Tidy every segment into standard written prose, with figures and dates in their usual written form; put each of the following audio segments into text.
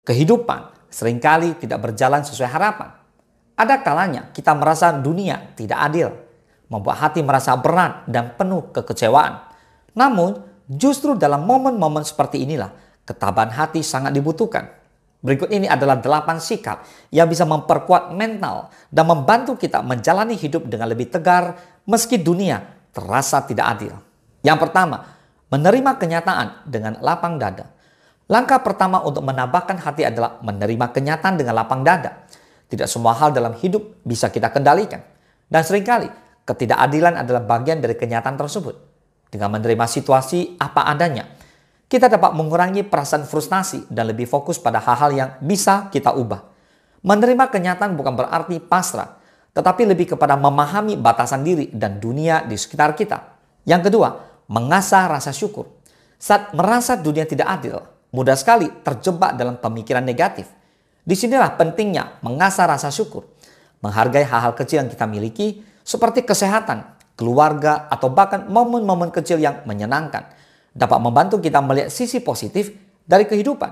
Kehidupan seringkali tidak berjalan sesuai harapan. Ada kalanya kita merasa dunia tidak adil, membuat hati merasa berat dan penuh kekecewaan. Namun, justru dalam momen-momen seperti inilah ketabahan hati sangat dibutuhkan. Berikut ini adalah 8 sikap yang bisa memperkuat mental dan membantu kita menjalani hidup dengan lebih tegar meski dunia terasa tidak adil. Yang pertama, menerima kenyataan dengan lapang dada. Langkah pertama untuk menambahkan hati adalah menerima kenyataan dengan lapang dada. Tidak semua hal dalam hidup bisa kita kendalikan. Dan seringkali ketidakadilan adalah bagian dari kenyataan tersebut. Dengan menerima situasi apa adanya, kita dapat mengurangi perasaan frustasi dan lebih fokus pada hal-hal yang bisa kita ubah. Menerima kenyataan bukan berarti pasrah, tetapi lebih kepada memahami batasan diri dan dunia di sekitar kita. Yang kedua, mengasah rasa syukur. Saat merasa dunia tidak adil, mudah sekali terjebak dalam pemikiran negatif. Disinilah pentingnya mengasah rasa syukur. Menghargai hal-hal kecil yang kita miliki seperti kesehatan, keluarga, atau bahkan momen-momen kecil yang menyenangkan. Dapat membantu kita melihat sisi positif dari kehidupan.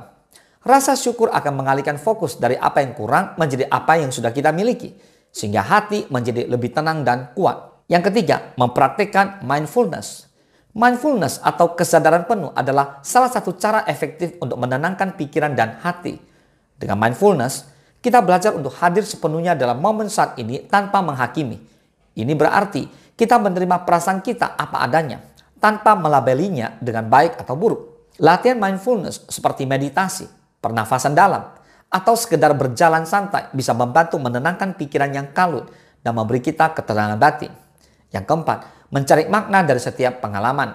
Rasa syukur akan mengalihkan fokus dari apa yang kurang menjadi apa yang sudah kita miliki. Sehingga hati menjadi lebih tenang dan kuat. Yang ketiga, mempraktikkan mindfulness. Mindfulness atau kesadaran penuh adalah salah satu cara efektif untuk menenangkan pikiran dan hati. Dengan mindfulness, kita belajar untuk hadir sepenuhnya dalam momen saat ini tanpa menghakimi. Ini berarti kita menerima perasaan kita apa adanya, tanpa melabelinya dengan baik atau buruk. Latihan mindfulness seperti meditasi, pernafasan dalam, atau sekedar berjalan santai bisa membantu menenangkan pikiran yang kalut dan memberi kita ketenangan batin. Yang keempat, mencari makna dari setiap pengalaman.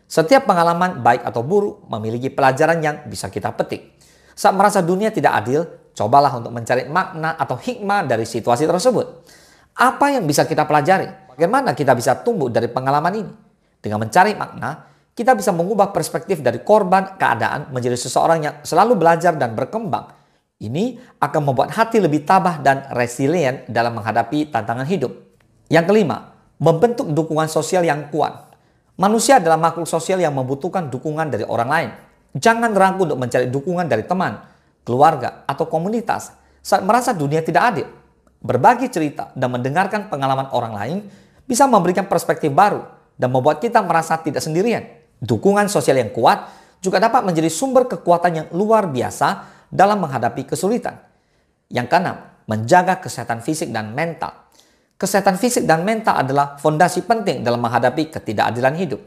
Setiap pengalaman baik atau buruk memiliki pelajaran yang bisa kita petik. Saat merasa dunia tidak adil, cobalah untuk mencari makna atau hikmah dari situasi tersebut. Apa yang bisa kita pelajari? Bagaimana kita bisa tumbuh dari pengalaman ini? Dengan mencari makna, kita bisa mengubah perspektif dari korban keadaan menjadi seseorang yang selalu belajar dan berkembang. Ini akan membuat hati lebih tabah dan resilient dalam menghadapi tantangan hidup. Yang kelima, membentuk dukungan sosial yang kuat. Manusia adalah makhluk sosial yang membutuhkan dukungan dari orang lain. Jangan ragu untuk mencari dukungan dari teman, keluarga, atau komunitas saat merasa dunia tidak adil. Berbagi cerita dan mendengarkan pengalaman orang lain bisa memberikan perspektif baru dan membuat kita merasa tidak sendirian. Dukungan sosial yang kuat juga dapat menjadi sumber kekuatan yang luar biasa dalam menghadapi kesulitan. Yang keenam, menjaga kesehatan fisik dan mental. Kesehatan fisik dan mental adalah fondasi penting dalam menghadapi ketidakadilan hidup.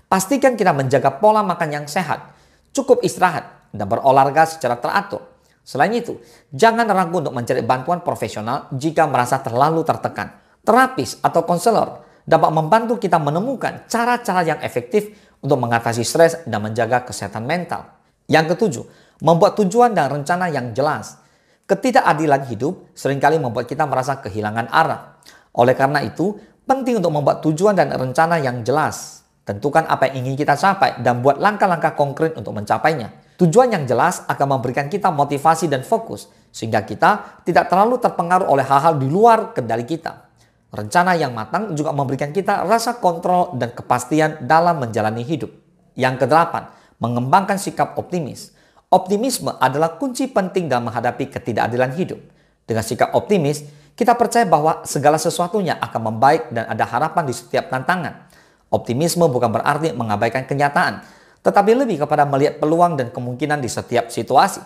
Pastikan kita menjaga pola makan yang sehat, cukup istirahat, dan berolahraga secara teratur. Selain itu, jangan ragu untuk mencari bantuan profesional jika merasa terlalu tertekan. Terapis atau konselor dapat membantu kita menemukan cara-cara yang efektif untuk mengatasi stres dan menjaga kesehatan mental. Yang ketujuh, membuat tujuan dan rencana yang jelas. Ketidakadilan hidup seringkali membuat kita merasa kehilangan arah. Oleh karena itu, penting untuk membuat tujuan dan rencana yang jelas. Tentukan apa yang ingin kita capai dan buat langkah-langkah konkret untuk mencapainya. Tujuan yang jelas akan memberikan kita motivasi dan fokus, sehingga kita tidak terlalu terpengaruh oleh hal-hal di luar kendali kita. Rencana yang matang juga memberikan kita rasa kontrol dan kepastian dalam menjalani hidup. Yang kedelapan, mengembangkan sikap optimis. Optimisme adalah kunci penting dalam menghadapi ketidakadilan hidup. Dengan sikap optimis, kita percaya bahwa segala sesuatunya akan membaik dan ada harapan di setiap tantangan. Optimisme bukan berarti mengabaikan kenyataan, tetapi lebih kepada melihat peluang dan kemungkinan di setiap situasi.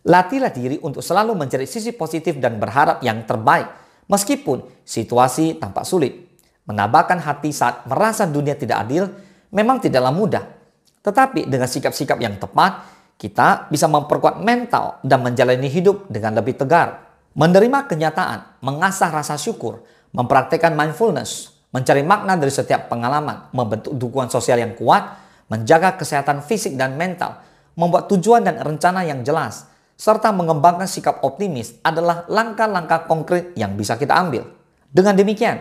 Latihlah diri untuk selalu mencari sisi positif dan berharap yang terbaik, meskipun situasi tampak sulit. Menambahkan hati saat merasa dunia tidak adil memang tidaklah mudah. Tetapi dengan sikap-sikap yang tepat, kita bisa memperkuat mental dan menjalani hidup dengan lebih tegar. Menerima kenyataan, mengasah rasa syukur, mempraktikkan mindfulness, mencari makna dari setiap pengalaman, membentuk dukungan sosial yang kuat, menjaga kesehatan fisik dan mental, membuat tujuan dan rencana yang jelas, serta mengembangkan sikap optimis adalah langkah-langkah konkret yang bisa kita ambil. Dengan demikian,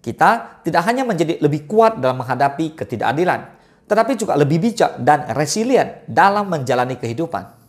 kita tidak hanya menjadi lebih kuat dalam menghadapi ketidakadilan, tetapi juga lebih bijak dan resilient dalam menjalani kehidupan.